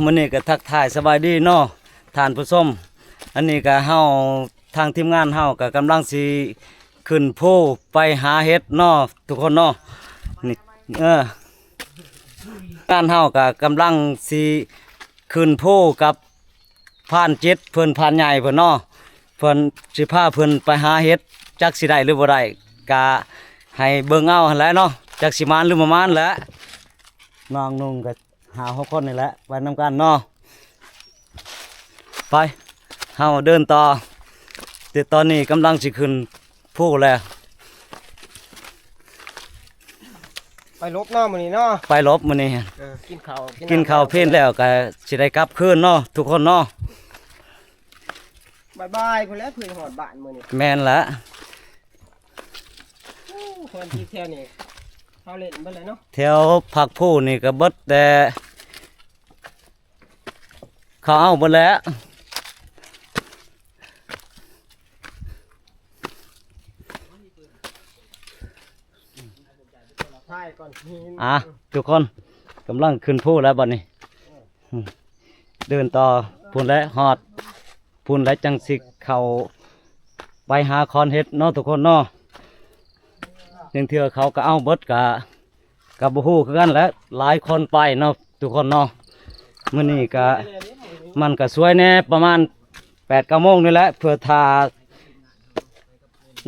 มื้อนี้ก็ทักทายสบายดีเนาะท่านผู้ชมอันนี้ก็เฮาทางทีมงานเฮาก็กำลังสิขึ้นภูไปหาเห็ดเนาะทุกคนเนาะนี่งานเฮาก็กำลังสิขึ้นภูกับพรานเจ็ดเพิ่นพรานใหญ่เพิ่นเนาะเพิ่นสิพาเพิ่นไปหาเห็ดจักสิได้หรือบ่ได้ก็ให้เบิ่งเอาหั่นแหละเนาะจักสิมานหรือบ่มานแหละน้องนุ่งก็หา6คนนี่แหละไปนำกันเนาะไปเฮาเดินต่อแต่ตอนนี้กำลังสิขึ้นภูแล้วไปลบเนาะมื้อนี้เนาะไปลบมื้อนี้กินข้าว เพลนแล้วก็สิได้กลับคืนเนาะทุกคนเนาะบายพุ่นแล้วเพิ่นฮอดบ้านมื้อนี้แม่นละคนที่แถวนี้เฮาเล่นเบิดเลยเนาะแถวผักภูนี่ก็เบิดแต่เขาเอาเบิดแล้วทุกคนกำลังขึ้นภูแล้วบัดนี้เดินต่อพุ่นและฮอดพุ่นและจังสิเข้าไปหาคอนเฮ็ดเนาะทุกคนเนาะยังเถื่อเขาก็เอาเบิดกับบ่ฮู้คือกันแหละหลายคนไปเนาะทุกคนเนาะมื้อนี้ก็มันก็สวยแน่ประมาณ 8-9 โมงนี่แหละเพื่อทา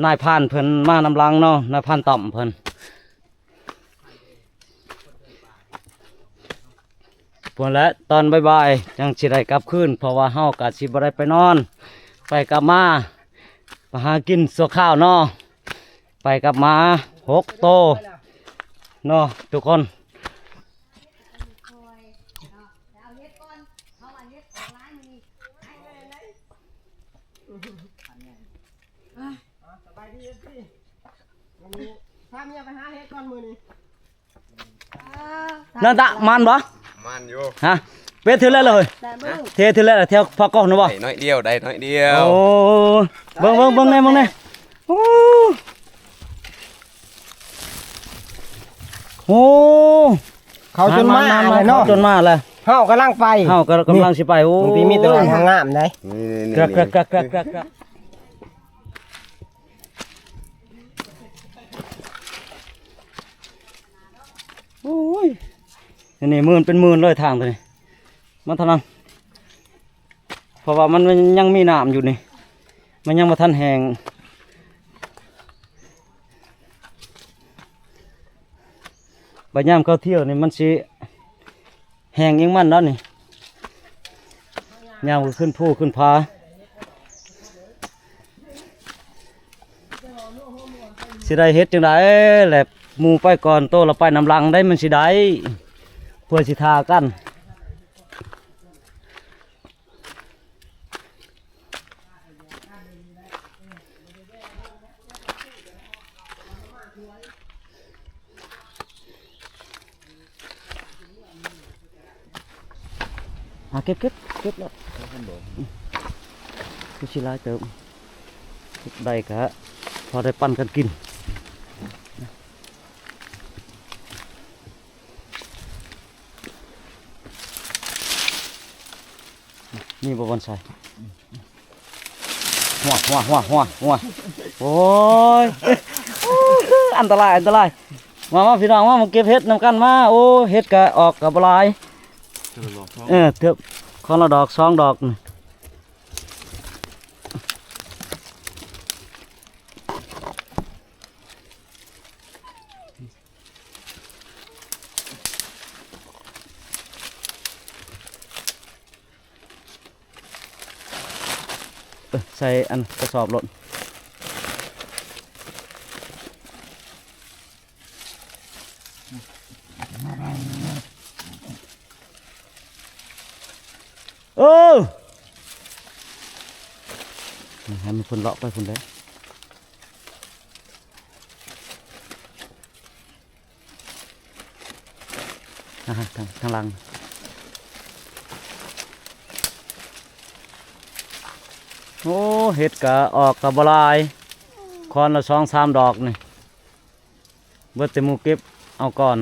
นายพรานเพิ่นมานำลังเนาะนายพรานต่อมเพิ่นพวกและตอนบ่ายๆยังสิได้กลับคืนเพราะว่าเฮาก็สิบ่ได้ไปนอนไปกลับมาไปหากินสัวข้าวเนาะไปกลับมา6 โตเนาะทุกคนสบายดีสิมื้อนี้พาเมียไปหาเฮ็ดก่อนมื้อนี้นั่นตะมันบ่มันอยู่ฮะเป็ดถือแล้วเลยเทถือแล้วเที่ยวพอกล้องนะบ่ได้น้อยเดียวได้น้อยเดียวโอ้เบิ่งแน่โอ้โหเขาจนมาเลยเนาะจนมาแล้วเฮากำลังไปเฮาก็กำลังสิไปโอ้บางทีมีแต่งงามได้กระโอ้ยนี่หมื่นเป็นหมื่นเลยทางตัวนี้มันเท่านั้นเพราะว่ามันยังมีน้ำอยู่นี่มันยังมาทันแห้งใบย่ามเข้าเที่ยวนี่มันสิแห้งยังมันแล้วนี่ยามขึ้นภูขึ้นผาสิได้เฮ็ดจังไดแหละหมู่ไปก่อนโตเราไปนำลังได้มันสิได้เพื่อสิทากันเก็บแล้วก็ชิลาเติมได้กะพอได้ปั้นกันกินนี่บ่บอนใส่หัวโอ้ยอันตรายมาพี่น้องมาเก็บเห็ดนำกันมาโอ้เห็ดกะออกกับลายเถือบคนละดอก2 ดอกใส่อันกระสอบหล่นให้มันคนเลาะไปคนแล้วทางหลังโอ้เห็ดกะออกกับบลายคอนละ2-3 ดอกนี่เบิดแต่หมูเก็บเอาก่อน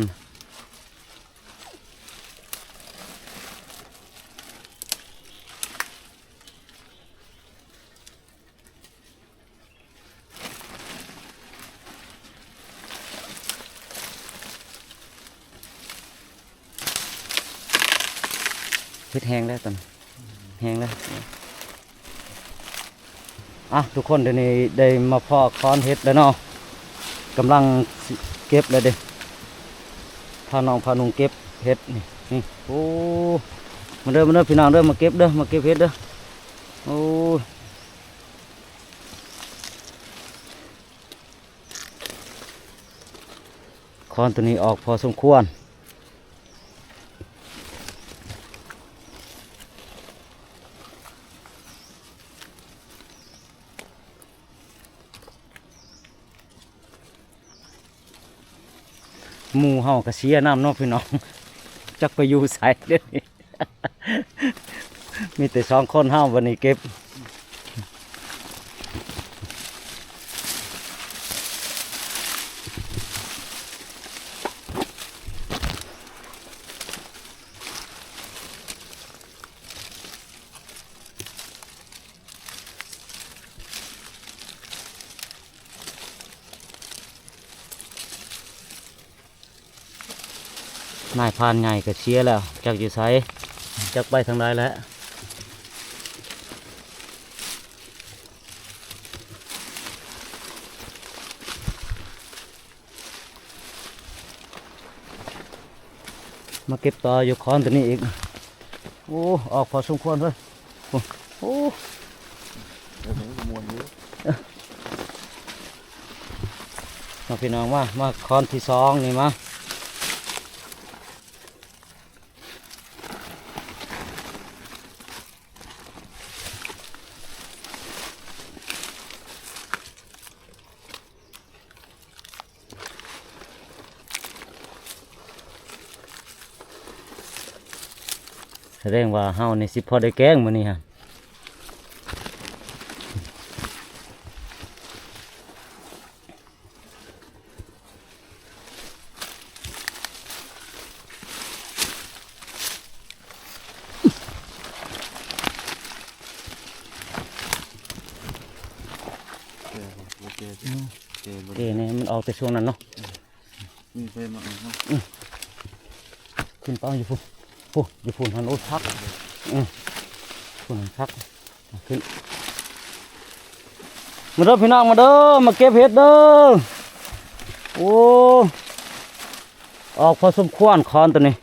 เฮ็ดแห้งแล้วตอนนี้แห้งแล้วอ่ะทุกคนเดี๋ยวนี้ได้มาพอค้อนเฮ็ดแล้วเนาะกำลังสิเก็บเลยเด้พาน้องพานุงเก็บเฮ็ดนี่โอ้มาเด้อพี่น้องเด้อมาเก็บเด้อมาเก็บเฮ็ดเด้อโอ้ค้อนตัวนี้ออกพอสมควรหมู่เฮาก็เสียน้ำเนาะพี่น้องจักไปอยู่ไสเด้อ มีแต่สองคนเฮาวันนี้เก็บนายพรานใหญ่ก็เชียร์แล้วจักอยู่ไสจักไปทางใดแล้วมาเก็บต่ออยู่ค้อนตัวนี้อีกโอ้ออกพอสมควรเลยโอ้มาพี่น้องมาค้อนที่สองนี่มาแสดงว่าเฮานี่สิพอได้แกงมื้อนี้ฮะเกนี่มันออกแต่ช่วงนั้นเนาะขึ้นเป้าอยู่พุ่นอยู่พุ่นหันโอ้พักพุ่นหันพักขึ้นมาเด้อพี่น้องมาเด้อมาเก็บเห็ดเด้อโอ้ออกพอสมควรคอนตัวนี้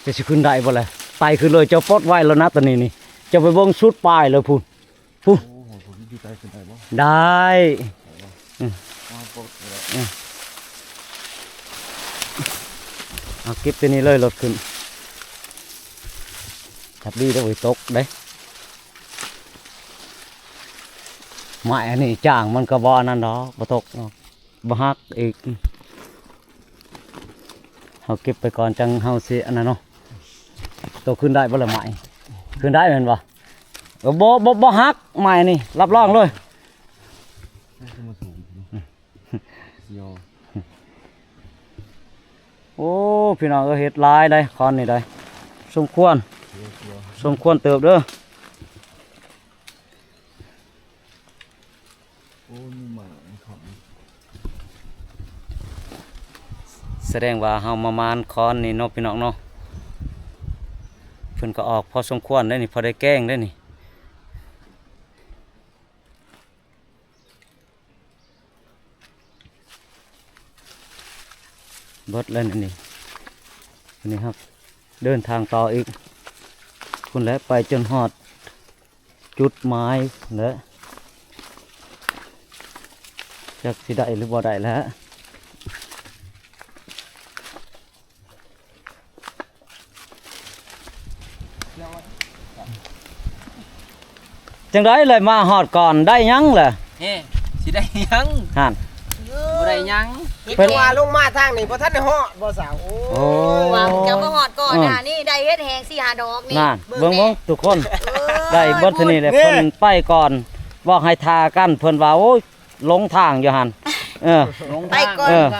จะสิขึ้นได้บ่เลยไต่ขึ้นเลยเจ้าปลดไว้แล้วนะตอนนี้นี่จะไปเบิ่งสุดปลายเลยพุ่นได้เอาเก็บตัวนี้เลยรถขึ้นจับดีได้ไว้ตกได้ไม้อันนี้จ้างมันก็บ่อันนั้นดอกบ่ตกบ่ฮักอีกเฮาเก็บไปก่อนจังเฮาสิอันนั้นเนาะโตขึ้นได้บ่ละไม้ขึ้นได้แม่นบ่บ่ฮักไม้นี่รับรองเลยโอ้พี่น้องก็เฮ็ดหลายได้คอนนี่ได้สมควรเติบเด้อแสดงว่าเฮามามานคอนนี่เนาะพี่น้องเนาะเพิ่นก็ออกพอสมควรได้นี่พอได้แกล้งได้นี่เบิดแล้วนี่ครับเดินทางต่ออีกคุณแล้วไปจนหอดจุดหมายแล้วจักสิได้หรือบ่ได้แล้วจังได้เลยมาหอดก่อนได้ยังเหรอ เฮ้สิได้ยัง ห่าน บ่ได้ยังเพิ่นว่าลงมาทางนี้บ่ทันได้ฮอดบ่สาวโอ้ ว่าเจ้าก็หอดก่อนนะนี่ได้เฮ็ดแหง4-5ดอกนี่ นั่นเบิ่งทุกคนได้เบิดเท่านี้เลยเพิ่นไปก่อนบอกให้ทากันเพิ่นว่าโอ้ยหลงทางอยู่หั่นลงทา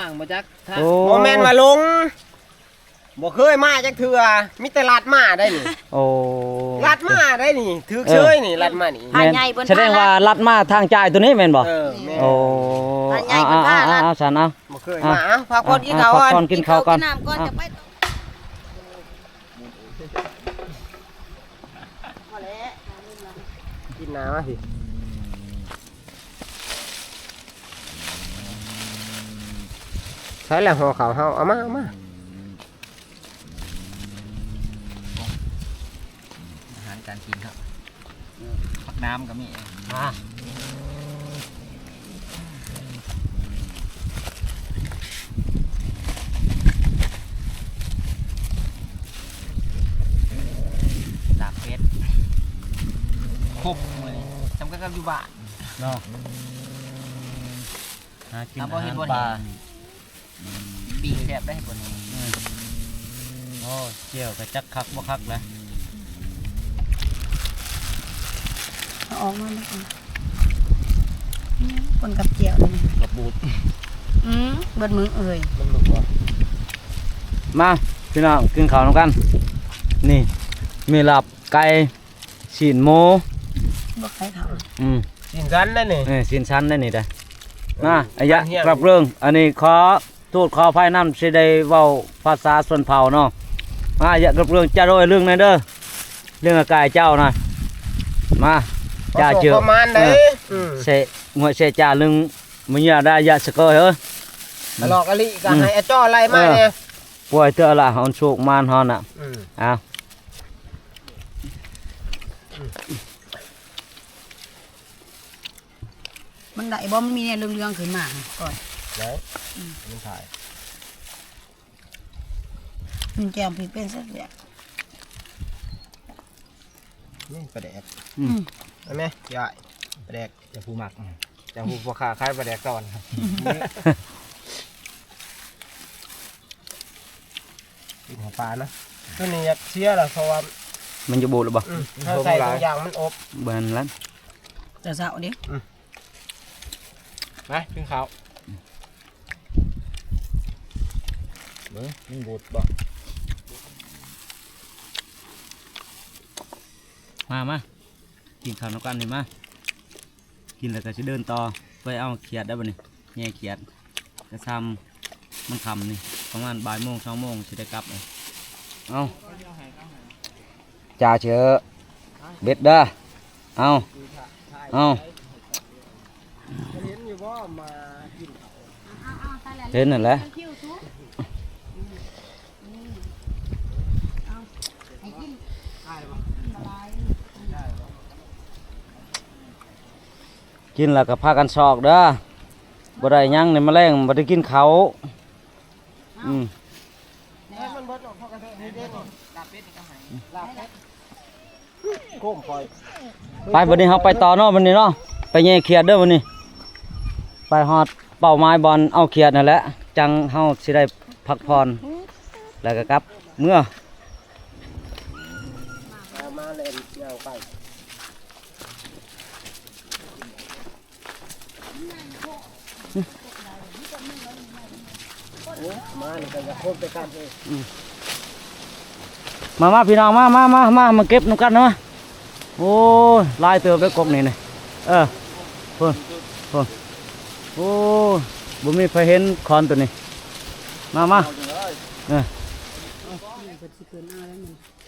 งบ่จักทาง บ่แม่นว่าลงบ่เคยมาจักเทื่อมีแต่ลัดมาได้นี่ โอ้ ลัด มาได้นี่ถือเชยนี่ลัดมานี่ ผ้าใหญ่เพิ่น แสดงว่าลัดมาทางจ่ายตัวนี้แม่นบ่ เออแม่ โอ้เอาสันเอา บ่เคยมาพักผ่อนกินข้าว พัก ก่ ผ่ อ อน นกินข้าวก่อน กินน้ำก่อนจะไปต่อ กินน้ำมาสิใช้แล้วห่อข้าวเฮาเอามา อาหารการกินครับผักน้ำก็มี ลาบเป็ดครบเลยจำกันกับอยู่บ้าน เนาะหากินอา บ่เห็ หานร บ่ ปลา เห็นปีกแซ่บได้บนนี้ โอ้เจียวกระจักคักบ่คักนะ เอาออกมาแล้วกันคนกับเจียวเลย กับบูด เบิดมือเอ่ย มาพี่น้องกินข้าวนำกัน นี่มีลาบไก่ฉีนหมู บ่ใครเขา สินสันได้นี่ สินชั้นได้นี่ได้มาอายะ เฮีย กลับเรื่องอันนี้ขอทูตขอไฟน้ำสิได้เว้าภาษาส่วนเผ่าเนาะมาอายะกลับเรื่องจะโดยเรื่องไหนเด้อเรื่องอากายเจ้านะมาจ่าเจือ ประมาณได้ เสงวยเสจ่าลึงมึงอย่าได้ยะสะเกยเฮ้ย หลอกอลิก็ให้ไอ้จ้อไล่มาเนี่ย ป่วยเตอละหอนโชคมานหอนอ่ะเอา มันได้บ่มันมีเนี่ยเรื่องๆขึ้นมาก่อน ไหนมันถ่าย มันแก้มผิดเป็นซะแล้ว นี่ปลาแดกเห็นไหมใหญ่ปลาแดกจะผู้หมักจะผู้พ่อค้าขายปลาแดกก่อนครับกินหัวปลานะตัวนี้อยากเชียร์ล่ะเพราะว่า มันจะบูดหรือเปล่า ถ้าใส่ตัวอย่างมันอบ เบิ่นแล้ว จะเศร้าดิ ไปกินข้าวมันบูดบ่ มากินข้าวนำกันนี่มากินแล้วก็จะเดินต่อไปเอาเขียดได้บ่นี่แง่เขียดกระซำมันคำนี่ประมาณบ่ายโมง2 โมงสิได้กลับเลยเอาจ่าเชือเบ็ดเด้อเอา เห็นอยู่ว่ามากิน เห็นนั่นแหละกินแล้วก็พากันซอกเด้อบ่ได้หยังในแมลงบ่ได้กินเขามันเบิดออกพอกันเถอะนี่เด้นี่ลาบเป็ดนี่ก็ให้ลาบเป็ดโค้งคอย ไปบัดนี้เฮาไปต่อเนาะบัดนี้เนาะไปแย่เขียดเด้อบัดนี้ไปฮอดเป้าหมายบอลเอาเขียดนั่นแหละจังเฮาสิได้พักผ่อนแล้วก็กลับเมื่อ มาเล่นยาวไปมานี่ก็จะโค้งไปกันเลย มาพี่น้องมาเก็บนำกันเนาะโอ้ยลายเติบได้กบนี่นี่พุ่นโอ้ยบ่มีใครเห็นคอนตัวนี้มา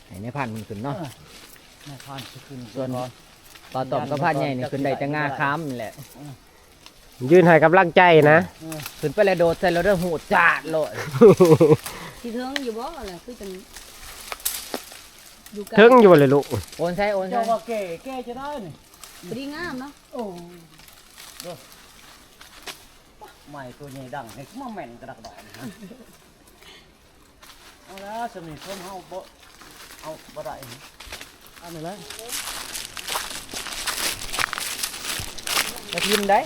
ให้ในพันมันขึ้นเนาะ คอนสิขึ้น ส่วนปลาตอมกับพันใหญ่นี่ขึ้นได้แต่งาค้ำนี่แหละ ยืนให้กำลังใจนะ ขึ้นไปแล้วโดดใส่แล้วเด้อหูจาดโลด ที่เทิงอยู่บ่ล่ะคือจังอยู่ ถึงอยู่เลยลูก โอนใช้ เจ้าว่าแก่จะได้นี่ บ่ดีงามเนาะโอ้ ใหม่ตัวใหญ่ดังให้มาแม่นกระดักดอกนี่ฮะเอาแล้วสมิคนเฮาบ่เอาบ่ได้อันนี้เลย มาทิมได้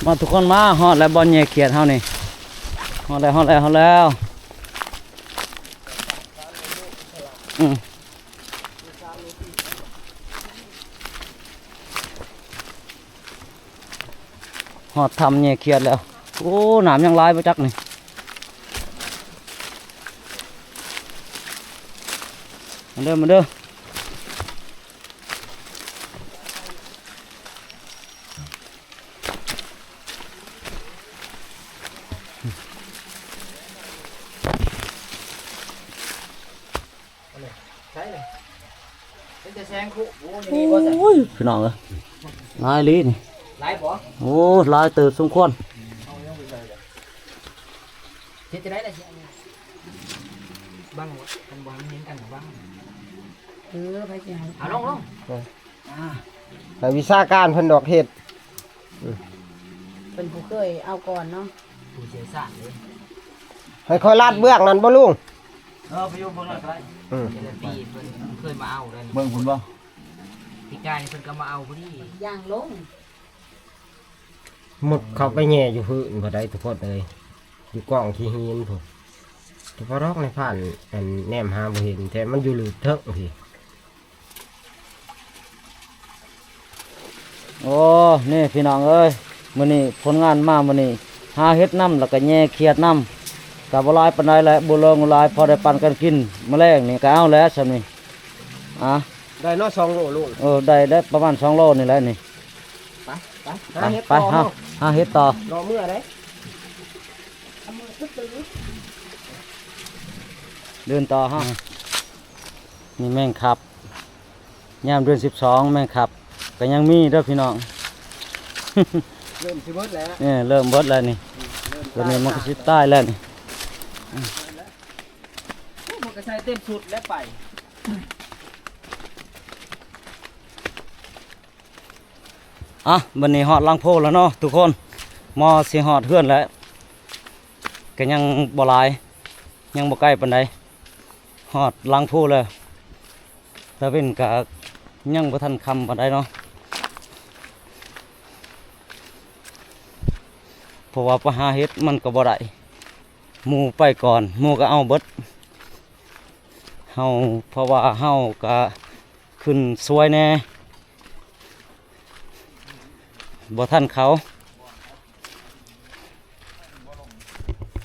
มาทุกคนมาฮอดแล้วบอลแย่เขียดเฮานี่ฮอดแล้วฮอดทำแย่เขียดแล้วโอ้น้ำยังลายบ่จักนี่ มาเด้อมาเด้อเป็นจะแซงคุโอ้ยนี่บ่จ้ะ โอ้ยพี่น้องเอ้ยลายลีนี่ หลายบ่ โอ้ลายเติบสมควร เฮ็ดจะได้ล่ะสิบังกันบ่เห็นกันบัง ไปสิให้ เอาลง แต่วิชาการเพิ่นดอกเห็ด เป็นผู้เคยเอาก่อนเนาะ ผู้เชี่ยวชาญเลย ให้คอยลาดเบื้องนั่นบ่ลุง ไปอยู่บนอะไร อืม เจริญปีเพิ่นเคยมาเอาเลย เบิ่งคุณบ่ ปีกายเพิ่นก็มาเอาพอดี ย่างลง หมดเข้าไปแง่อยู่พื้นบ่ได้ทุกคนเลยอยู่กล่องขี้หินพุ่นเฉพาะรอกในผ่านอันแนมหาบ่เห็นแต่มันอยู่ลึกเถิงพี่ โอ้นี่พี่น้องเอ้ยมื้อนี้ผลงานมามื้อนี้หาเฮ็ดน้ำแล้วก็แย่เขียดน้ำก็บ่หลายปานใดแหละบ่ลงบ่หลายพอได้ปันกันกินมื้อแลงนี่ก็เอาแล้วซั่นนี่ได้เนาะ2โลลุง ได้ประมาณ2โลนี่แหละนี่ ไป ไป หาเฮ็ด ไป ต่อ หาเฮ็ดต่อ รอเมื่อได้ เดินต่อฮะนี่แม่งขับยามเดือน12แม่งขับก็ยังมีเด้อพี่น้อง เริ่มสิเบิดแล้ว นี่เริ่มเบิดแล้วนี่ตัวนี้มันก็สิตายแล้วนี่ มันก็ใช้เต็มสุดแล้วไป บัดนี้ฮอดลังโพแล้วเนาะทุกคนมอสิฮอดเฮือนแล้วก็ยังบ่หลายยังบ่ใกล้ปานใดฮอดลังโพแล้วแต่เป็นก็ยังบ่ทันค่ำปานใดเนาะเพราะว่าไปหาเฮ็ดมันก็บ่ได้หมู่ไปก่อนหมู่ก็เอาเบิดเฮาเพราะว่าเฮาก็ขึ้นสวยแน่บ่ทันเขา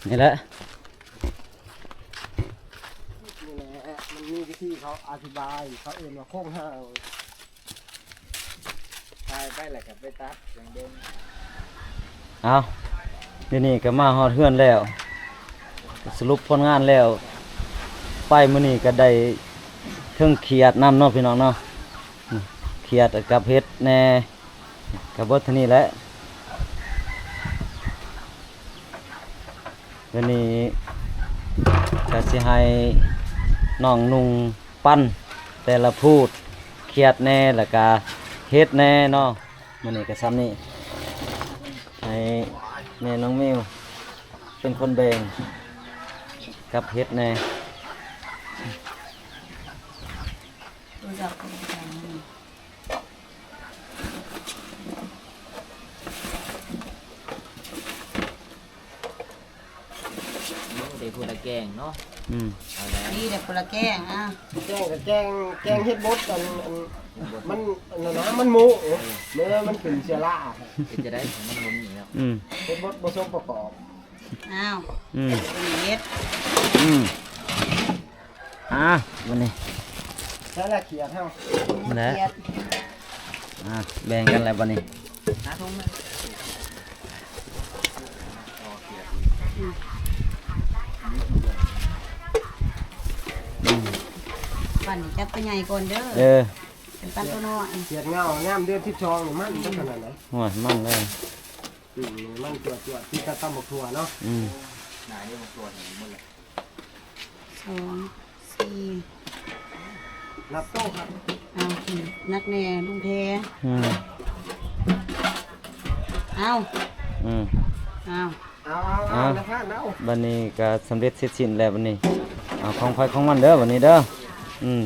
นี่แหละ นี่แหละมันมีวิธีเขาอธิบายเขาเอื่นว่าโค้งห้าง ตายไปแหละกับไปตัดอย่างเดิม เอาเดี๋ยวนี้ก็มาฮอดเฮือนแล้วสรุปผลงานแล้วไปมื้อนี้ก็ได้เทิงเขียดน้ำเนาะพี่น้องเนาะเขียดกับเฮ็ดแหน่กับเบิดเท่านี้แหละเดี๋ยวนี้ก็สิให้น้องนุ่งปั้นแต่ละพูดเขียดแหน่แล้วก็เฮ็ดแหน่เนาะมื้อนี้ก็ซ้ำนี้ให้แม่น้องมิวเป็นคนแบ่งกับเฮ็ดแหน่ รู้จักกันจัง เดี๋ยวพูดละแกงเนาะ อืม เอาแล้ว นี่เด็กคนละแกงแกงกับแกงเฮ็ดบดมันอันนั้นนะมันหมูเนื้อมันขึ้นเชื้อรา เป็นจะได้ของมันมุนอยู่แล้ว อืม เฮ็ดบดผสมประกอบ อ้าว อืม เป็นเฮ็ด อืมวันนี้ ใช้ละเขียดเฮา แหละ เฮ็ด แบ่งกันแล้ววันนี้ หาทุ่งไหม ปั่นจับตัวใหญ่ก่อนเด้อ เป็นปั่นตัวน้อย เขียดเงาแง้มเดือน12นี่มันขนาดไหน หัวมันเลย มันตรวจที่กระตั้มบักทั่วเนาะ อืม หนาเนี่ยมันตัวหนึ่งหมดเลย 2 4 นับโต๊ะครับ เอานักแน่ลุงแพ อืม เอา อืม เอา เอานะครับเอา วันนี้ก็สำเร็จเสร็จสิ้นแล้ววันนี้เอาของไฟของมันเด้อวันนี้เด้ออืม